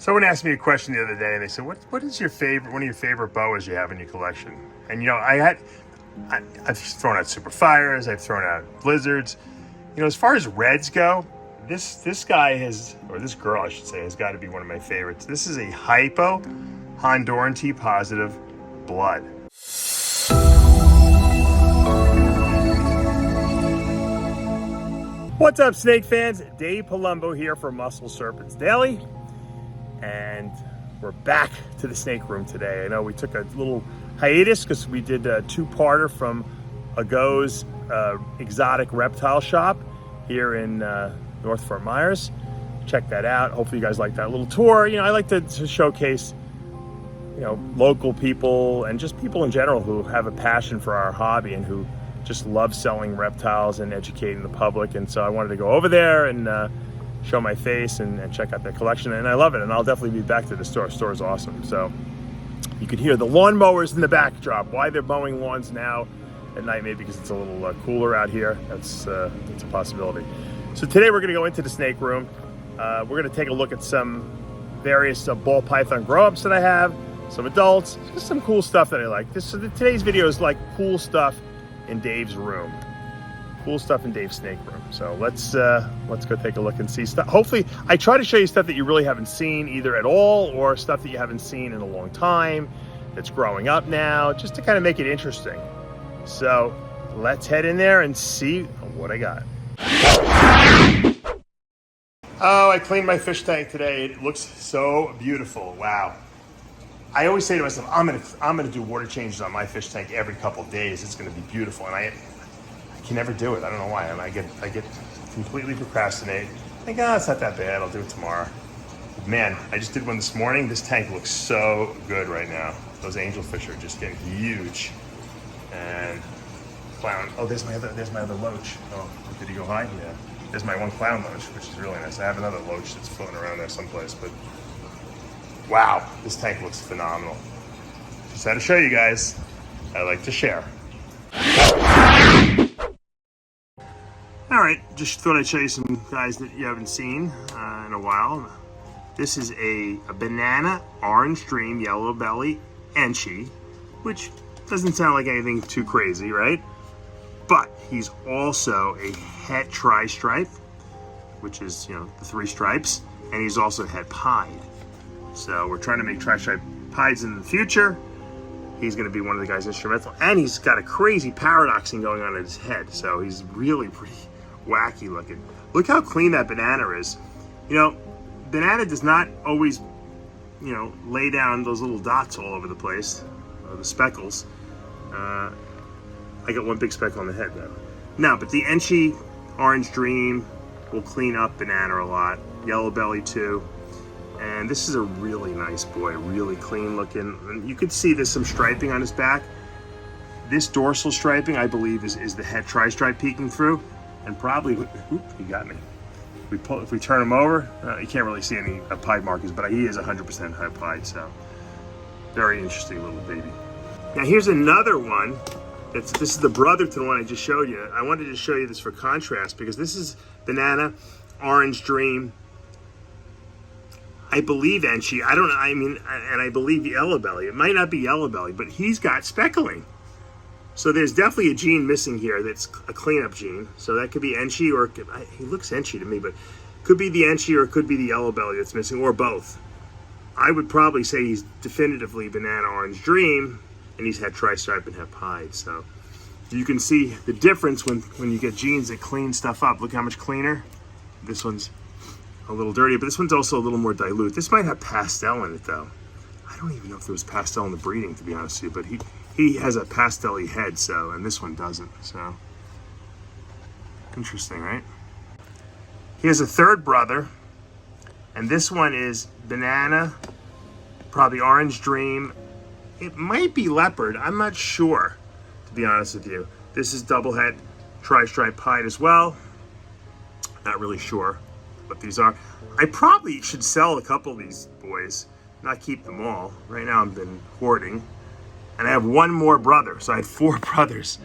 Someone asked me a question the other day, and they said, "What is your favorite? One of your favorite boas you have in your collection?" And you know, I've thrown out super fires, I've thrown out blizzards. You know, as far as reds go, this guy has, or this girl I should say, has got to be one of my favorites. This is a hypo Honduran T positive blood. What's up, snake fans? Dave Palumbo here for Muscle Serpents Daily. And we're back to the snake room today. I know we took a little hiatus because we did a two-parter from Ago's exotic reptile shop here in North Fort Myers. Check that out. Hopefully you guys like that little tour. You know, I like to showcase, you know, local people and just people in general who have a passion for our hobby and who just love selling reptiles and educating the public. And so I wanted to go over there and show my face and check out their collection, and I love it, and I'll definitely be back to the store. The store is awesome. So you can hear the lawn mowers in the backdrop. Why they're mowing lawns now at night, maybe because it's a little cooler out here. That's a possibility. So today we're gonna go into the snake room. We're gonna take a look at some various ball python grow-ups that I have, some adults, just some cool stuff that I like. Today's video is like cool stuff in Dave's room. Cool stuff in Dave's snake room. So let's go take a look and see stuff. Hopefully, I try to show you stuff that you really haven't seen either at all, or stuff that you haven't seen in a long time, that's growing up now, just to kind of make it interesting. So let's head in there and see what I got. Oh, I cleaned my fish tank today. It looks so beautiful. Wow. I always say to myself, I'm gonna do water changes on my fish tank every couple of days. It's gonna be beautiful, and I can never do it. I don't know why. And I get completely procrastinate. I think, it's not that bad. I'll do it tomorrow. But man, I just did one this morning. This tank looks so good right now. Those angelfish are just getting huge. And clown. Oh, there's my other loach. Oh, did he go high? Yeah. There's my one clown loach, which is really nice. I have another loach that's floating around there someplace. But wow, this tank looks phenomenal. Just had to show you guys. I like to share. All right, just thought I'd show you some guys that you haven't seen in a while. This is a banana orange dream yellow belly Enchi, which doesn't sound like anything too crazy, right? But he's also a het tri-stripe, which is, you know, the three stripes, and he's also het pied. So we're trying to make tri-stripe pieds in the future. He's going to be one of the guys instrumental, and he's got a crazy paradoxing going on in his head. So he's really pretty wacky looking. Look how clean that banana is. You know, banana does not always, you know, lay down those little dots all over the place, the speckles. I got one big speckle on the head though. No, but the Enchi Orange Dream will clean up banana a lot. Yellow belly too. And this is a really nice boy, really clean looking. And you can see there's some striping on his back. This dorsal striping, I believe, is the het tri-stripe peeking through. And probably, oop, he got me. If we turn him over, you can't really see any pied markings, but he is 100% het pied, so very interesting little baby. Now here's another one. This is the brother to the one I just showed you. I wanted to show you this for contrast because this is banana orange dream. I believe Enchi. I don't know. I mean, and I believe yellow belly. It might not be yellow belly, but he's got speckling. So there's definitely a gene missing here that's a cleanup gene. So that could be Enchi, or he looks Enchi to me, but could be the Enchi or it could be the yellow belly that's missing, or both. I would probably say he's definitively banana orange dream, and he's had tri-stripe and het pied. So you can see the difference when you get genes that clean stuff up. Look how much cleaner. This one's a little dirty, but this one's also a little more dilute. This might have pastel in it though. I don't even know if there was pastel in the breeding, to be honest with you, but he has a pastel-y head, so, and this one doesn't, so. Interesting, right? He has a third brother, and this one is banana, probably orange dream. It might be leopard, I'm not sure, to be honest with you. This is double het tri-stripe pied as well. Not really sure what these are. I probably should sell a couple of these boys, not keep them all. Right now I've been hoarding. And I have one more brother, so I had 4 brothers.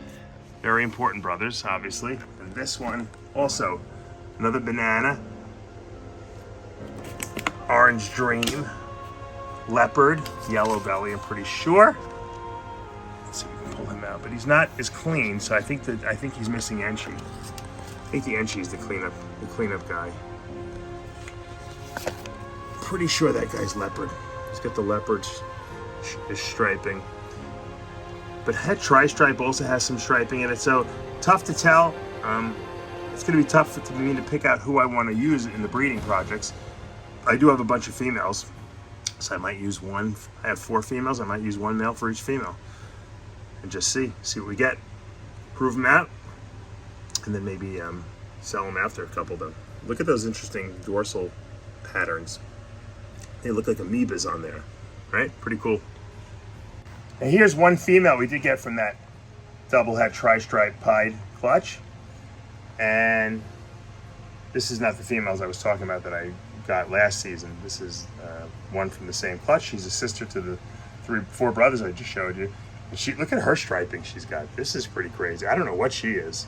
Very important brothers, obviously. And this one, also, another banana. Orange Dream leopard, yellow belly, I'm pretty sure. Let's see if we can pull him out, but he's not as clean, so I think he's missing Enchi. I think the Enchi is the cleanup guy. Pretty sure that guy's leopard. He's got the leopard striping. But het tri-stripe also has some striping in it, so tough to tell. It's going to be tough for me to pick out who I want to use in the breeding projects. I do have a bunch of females, so I might use one. I have 4 females. I might use 1 male for each female, and just see what we get. Prove them out, and then maybe sell them after a couple. Though, look at those interesting dorsal patterns. They look like amoebas on there, right? Pretty cool. And here's one female we did get from that double het tri-stripe pied clutch. And this is not the females I was talking about that I got last season. This is one from the same clutch. She's a sister to the 4 brothers I just showed you. And look at her striping she's got. This is pretty crazy. I don't know what she is.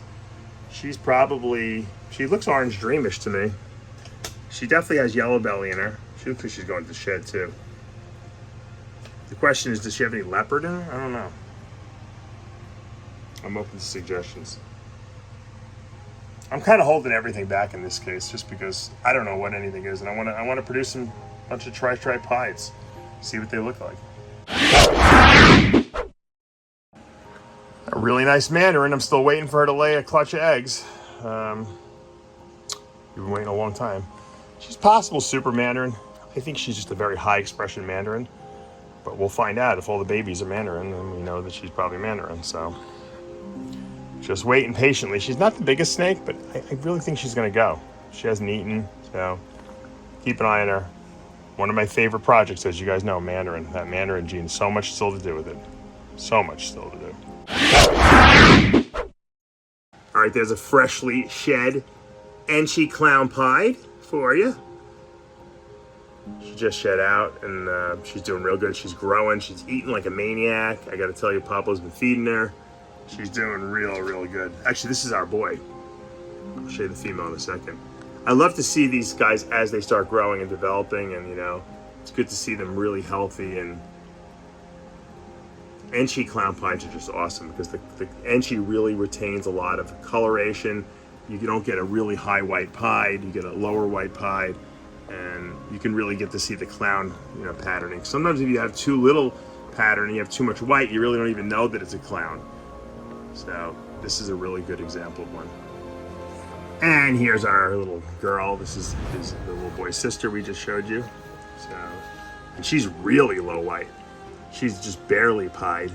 She looks orange dreamish to me. She definitely has yellow belly in her. She looks like she's going to the shed too. The question is, does she have any leopard in her? I don't know. I'm open to suggestions. I'm kind of holding everything back in this case just because I don't know what anything is, and I want to produce a bunch of tri-stripe pieds, see what they look like. A really nice Mandarin. I'm still waiting for her to lay a clutch of eggs. We've been waiting a long time. She's possible super Mandarin. I think she's just a very high expression Mandarin, but we'll find out. If all the babies are Mandarin, then we know that she's probably Mandarin. So just waiting patiently. She's not the biggest snake, but I really think she's gonna go. She hasn't eaten, so keep an eye on her. One of my favorite projects, as you guys know, Mandarin. That Mandarin gene, so much still to do with it. So much still to do. All right, there's a freshly shed Enchi Clown Pied for you. She just shed out, and she's doing real good. She's growing. She's eating like a maniac. I got to tell you, Pablo's been feeding her. She's doing real good. Actually, this is our boy. I'll show you the female in a second. I love to see these guys as they start growing and developing, and it's good to see them really healthy. And Enchi Clown Pieds are just awesome because the Enchi really retains a lot of coloration. You don't get a really high white pied, you get a lower white pied, and you can really get to see the clown patterning. Sometimes if you have too little pattern and you have too much white, you really don't even know that it's a clown. So this is a really good example of one. And here's our little girl. This is the little boy's sister we just showed you. So, and she's really low white. She's just barely pied,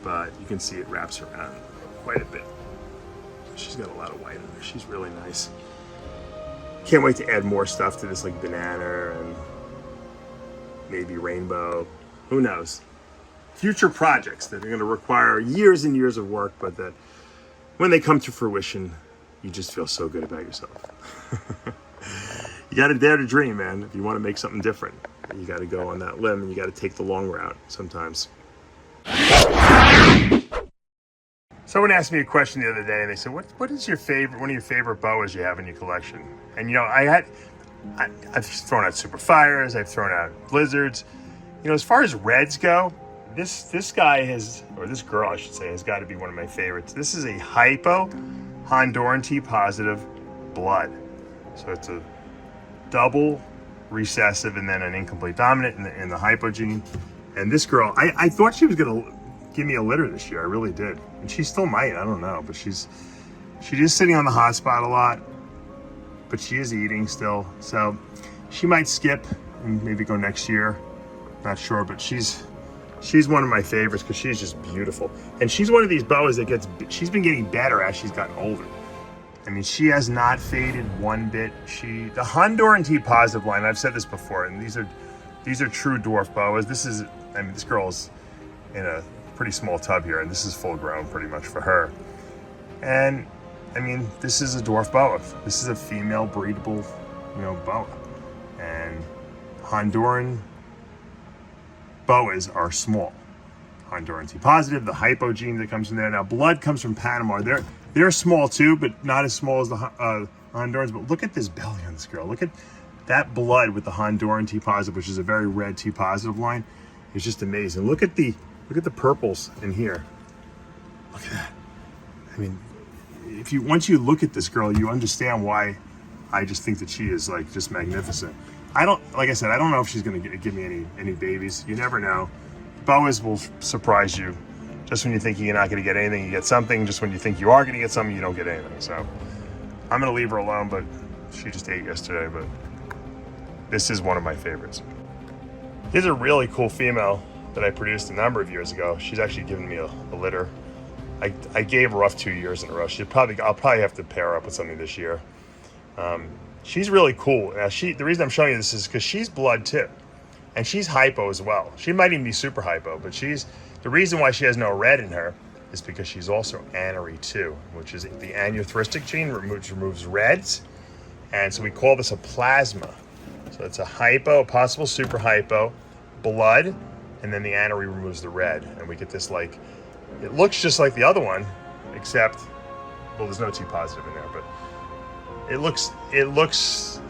but you can see it wraps around quite a bit. She's got a lot of white in her. She's really nice. Can't wait to add more stuff to this, like banana and maybe rainbow. Who knows? Future projects that are going to require years and years of work, but that when they come to fruition, you just feel so good about yourself. You got to dare to dream, man. If you want to make something different, you got to go on that limb and you got to take the long route sometimes. Someone asked me a question the other day, and they said, "What is your favorite? One of your favorite boas you have in your collection?" And I've thrown out super fires, I've thrown out blizzards. As far as reds go, this guy this girl I should say, has got to be one of my favorites. This is a hypo Honduran T positive blood, so it's a double recessive and then an incomplete dominant in the hypo gene. And this girl, I thought she was gonna give me a litter this year. I really did, and she still might. I don't know, but she is sitting on the hot spot a lot, but she is eating still, so she might skip and maybe go next year. Not sure, but she's one of my favorites because she's just beautiful, and she's one of these boas that she's been getting better as she's gotten older. I mean, she has not faded one bit. The Honduran T positive line, I've said this before, and these are true dwarf boas. This girl's in a pretty small tub here, and this is full grown pretty much for her. And I mean, this is a dwarf boa. This is a female breedable, boa. And Honduran boas are small. Honduran T positive, the hypo gene that comes from there. Now, blood comes from Panama. They're small too, but not as small as the Hondurans. But look at this belly on this girl. Look at that blood with the Honduran T positive, which is a very red T positive line, is just amazing. Look at the purples in here. Look at that. I mean, once you look at this girl, you understand why I just think that she is like just magnificent. Like I said, I don't know if she's gonna give me any babies. You never know. Boas will surprise you. Just when you think you're not gonna get anything, you get something. Just when you think you are gonna get something, you don't get anything. So I'm gonna leave her alone, but she just ate yesterday, but this is one of my favorites. Here's a really cool female that I produced a number of years ago. She's actually given me a litter. I gave her off 2 years in a row. I'll probably have to pair her up with something this year. She's really cool. Now the reason I'm showing you this is because she's blood too. And she's hypo as well. She might even be super hypo, but the reason why she has no red in her is because she's also anery too, which is the aneurystic gene, which removes reds. And so we call this a plasma. So it's a hypo, possible super hypo, blood, and then the anery removes the red. And we get this like, it looks just like the other one, except, well, there's no T positive in there, but it looks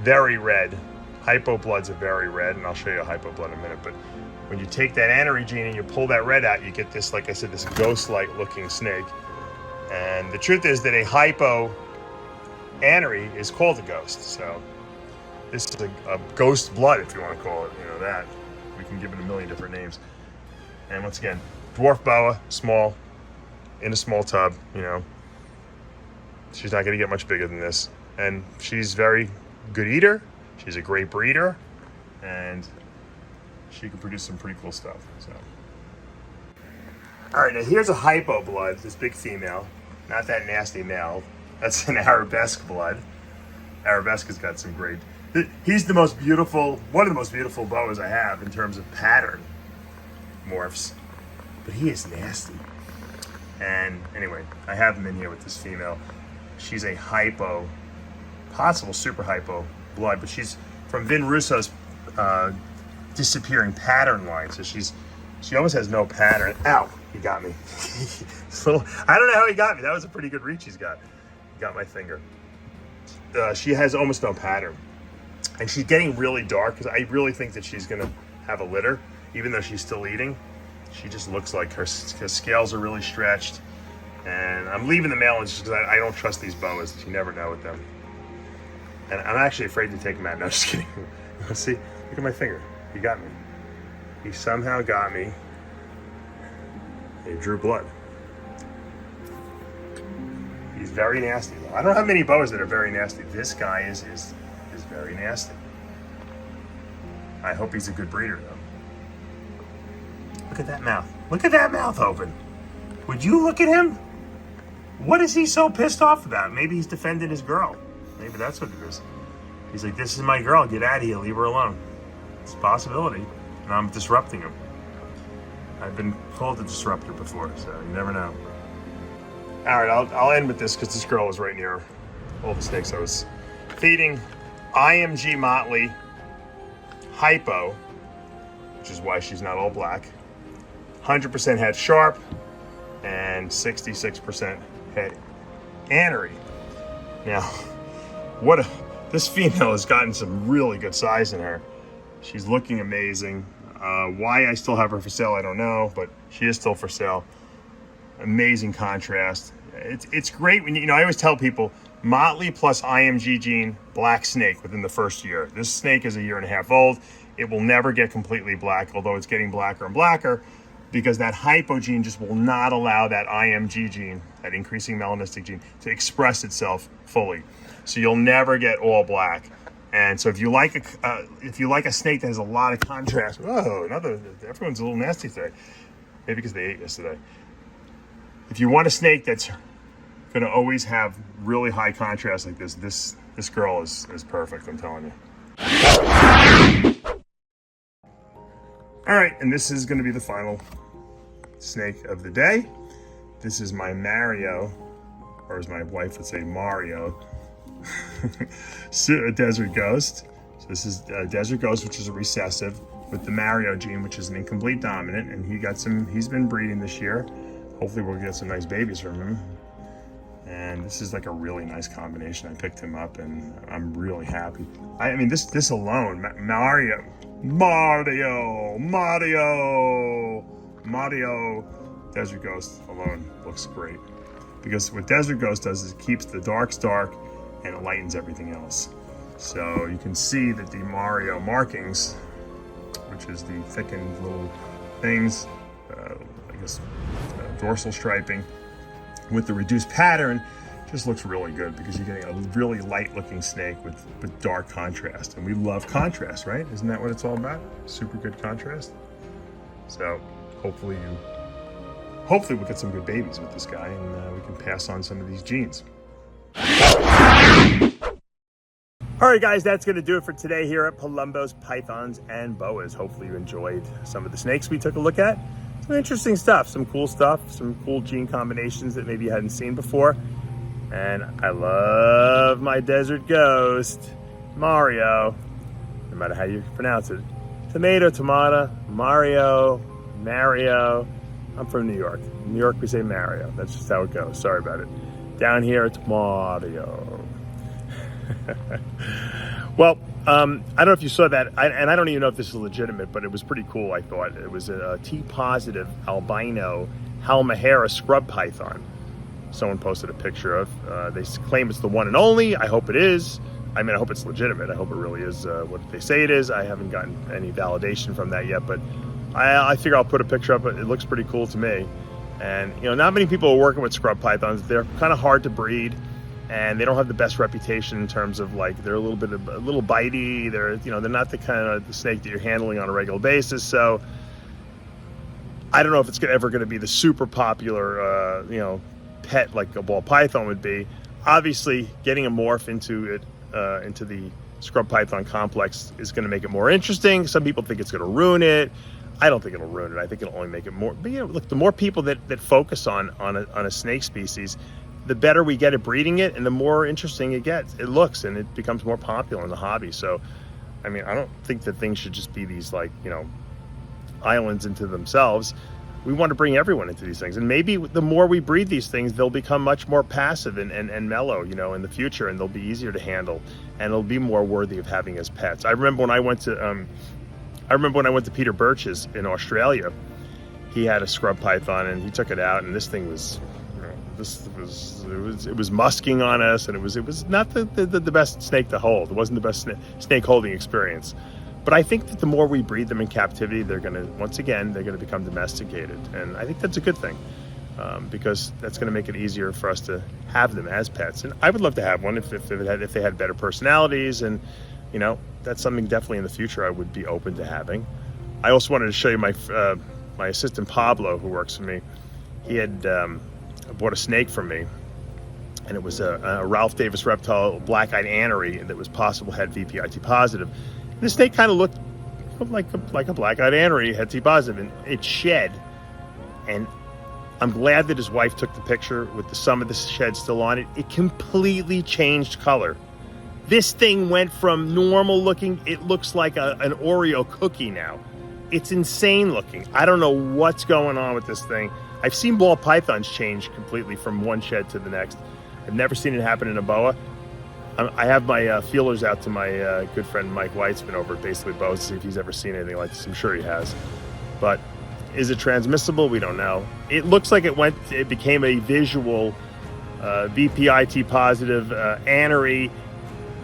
very red. Hypo bloods are very red, and I'll show you a hypo blood in a minute. But when you take that anery gene and you pull that red out, you get this, like I said, this ghost-like looking snake. And the truth is that a hypo anery is called a ghost. So this is a ghost blood, if you want to call it, that. We can give it a million different names. And once again, dwarf boa, small, in a small tub, She's not going to get much bigger than this. And she's very good eater. She's a great breeder. And she can produce some pretty cool stuff. So, all right, now here's a hypo blood, this big female. Not that nasty male. That's an arabesque blood. Arabesque has got some great... He's the most beautiful, one of the most beautiful boas I have in terms of pattern morphs. But he is nasty. And anyway, I have him in here with this female. She's a hypo, possible super hypo blood, but she's from Vin Russo's disappearing pattern line. So she almost has no pattern. Ow, he got me. I don't know how he got me. That was a pretty good reach he's got. He got my finger. She has almost no pattern. And she's getting really dark because I really think that she's gonna have a litter, even though she's still eating. She just looks like her scales are really stretched. And I'm leaving the male ones just because I don't trust these boas. You never know with them. And I'm actually afraid to take them out. No, just kidding. See, look at my finger. He got me. He somehow got me. He drew blood. He's very nasty though. I don't have many boas that are very nasty. This guy is very nasty. I hope he's a good breeder though. Look at that mouth. Look at that mouth open. Would you look at him? What is he so pissed off about? Maybe he's defending his girl. Maybe that's what it is. He's like, this is my girl. Get out of here. Leave her alone. It's a possibility. And I'm disrupting him. I've been called a disruptor before, so you never know. All right, I'll end with this because this girl was right near all the snakes I was feeding. IMG Motley Hypo, which is why she's not all black. 100% head sharp and 66% head anery. Now, this female has gotten some really good size in her. She's looking amazing. Why I still have her for sale, I don't know, but she is still for sale. Amazing contrast. It's great when I always tell people Motley plus IMG gene, black snake within the first year. This snake is 1.5 years old. It will never get completely black, although it's getting blacker and blacker, because that hypo gene just will not allow that IMG gene, that increasing melanistic gene, to express itself fully. So you'll never get all black. And so if you like a snake that has a lot of contrast, everyone's a little nasty today. Maybe because they ate yesterday. If you want a snake that's gonna always have really high contrast like this girl is perfect, I'm telling you. All right, and this is gonna be the final snake of the day. This is my Mario, or as my wife would say, Mario, a desert ghost. So this is a desert ghost, which is a recessive, with the Mario gene, which is an incomplete dominant, and he's been breeding this year. Hopefully we'll get some nice babies from him. And this is like a really nice combination. I picked him up and I'm really happy. I mean, this alone, Mario, Desert Ghost alone looks great. Because what Desert Ghost does is it keeps the darks dark and it lightens everything else. So you can see that the Mario markings, which is the thickened little things, I guess dorsal striping, with the reduced pattern, just looks really good because you're getting a really light looking snake with dark contrast. And we love contrast, right? Isn't that what it's all about? Super good contrast. So hopefully we'll get some good babies with this guy and we can pass on some of these genes. All right, guys, that's going to do it for today here at Palumbo's Pythons and Boas. Hopefully you enjoyed some of the snakes we took a look at. Some interesting stuff, some cool gene combinations that maybe you hadn't seen before. And I love my Desert Ghost, Mario, no matter how you pronounce it. Tomato, Mario. I'm from New York. In New York, we say Mario. That's just how it goes. Sorry about it. Down here, it's Mario. Well, I don't know if you saw that, and I don't even know if this is legitimate, but it was pretty cool, I thought. It was a T-positive albino Halmahera scrub python. Someone posted a picture of. They claim it's the one and only. I hope it is. I mean, I hope it's legitimate. I hope it really is what they say it is. I haven't gotten any validation from that yet, but I figure I'll put a picture up. It looks pretty cool to me. And, you know, not many people are working with scrub pythons. They're kind of hard to breed. And they don't have the best reputation in terms of, like, they're a little bitey. They're not the kind of the snake that you're handling on a regular basis. So I don't know if it's ever going to be the super popular, pet like a ball python would be. Obviously, getting a morph into the scrub python complex is going to make it more interesting. Some people think it's going to ruin it. I don't think it'll ruin it. I think it'll only make it more. But look, the more people that focus on a snake species, the better we get at breeding it, and the more interesting it looks, and it becomes more popular in the hobby. So, I mean, I don't think that things should just be these, like, islands into themselves. We want to bring everyone into these things, and maybe the more we breed these things, they'll become much more passive and mellow, in the future, and they'll be easier to handle, and they'll be more worthy of having as pets. I remember when I went to Peter Birch's in Australia. He had a scrub python, and he took it out, and this thing was. It was musking on us, and it was not the best snake to hold. It wasn't the best snake holding experience. But I think that the more we breed them in captivity, they're going to become domesticated, and I think that's a good thing because that's going to make it easier for us to have them as pets. And I would love to have one if they had better personalities, and that's something definitely in the future I would be open to having. I also wanted to show you my assistant Pablo, who works for me. He had bought a snake from me, and it was a Ralph Davis reptile black-eyed anery that was possible had VPIT positive. And the snake kind of looked like a black-eyed anery had T positive, and it shed. And I'm glad that his wife took the picture with some of the shed still on it. It completely changed color. This thing went from normal looking, it looks like an Oreo cookie now. It's insane looking. I don't know what's going on with this thing. I've seen ball pythons change completely from one shed to the next. I've never seen it happen in a boa. I have my feelers out to my good friend Mike Weitzman over at Basically Boa to see if he's ever seen anything like this. I'm sure he has. But is it transmissible? We don't know. It looks like it became a visual VPIT positive anery,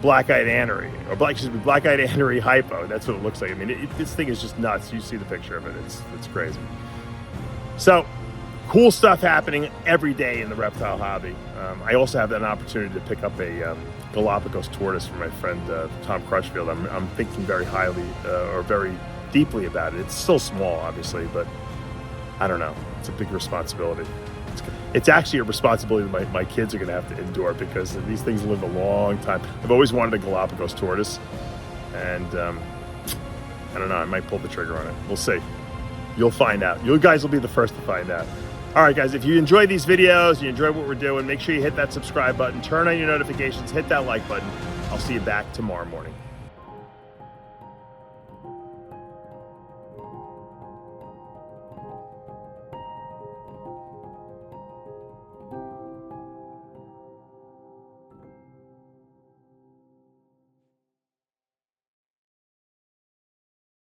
black-eyed anery, or black-eyed anery hypo. That's what it looks like. I mean, this thing is just nuts. You see the picture of it. It's crazy. So, cool stuff happening every day in the reptile hobby. I also have an opportunity to pick up a Galapagos tortoise from my friend Tom Crutchfield. I'm thinking very highly or very deeply about it. It's still small, obviously, but I don't know. It's a big responsibility. It's actually a responsibility that my kids are going to have to endure because these things live a long time. I've always wanted a Galapagos tortoise, and I don't know. I might pull the trigger on it. We'll see. You'll find out. You guys will be the first to find out. All right, guys, if you enjoy these videos, you enjoy what we're doing, make sure you hit that subscribe button, turn on your notifications, hit that like button. I'll see you back tomorrow morning.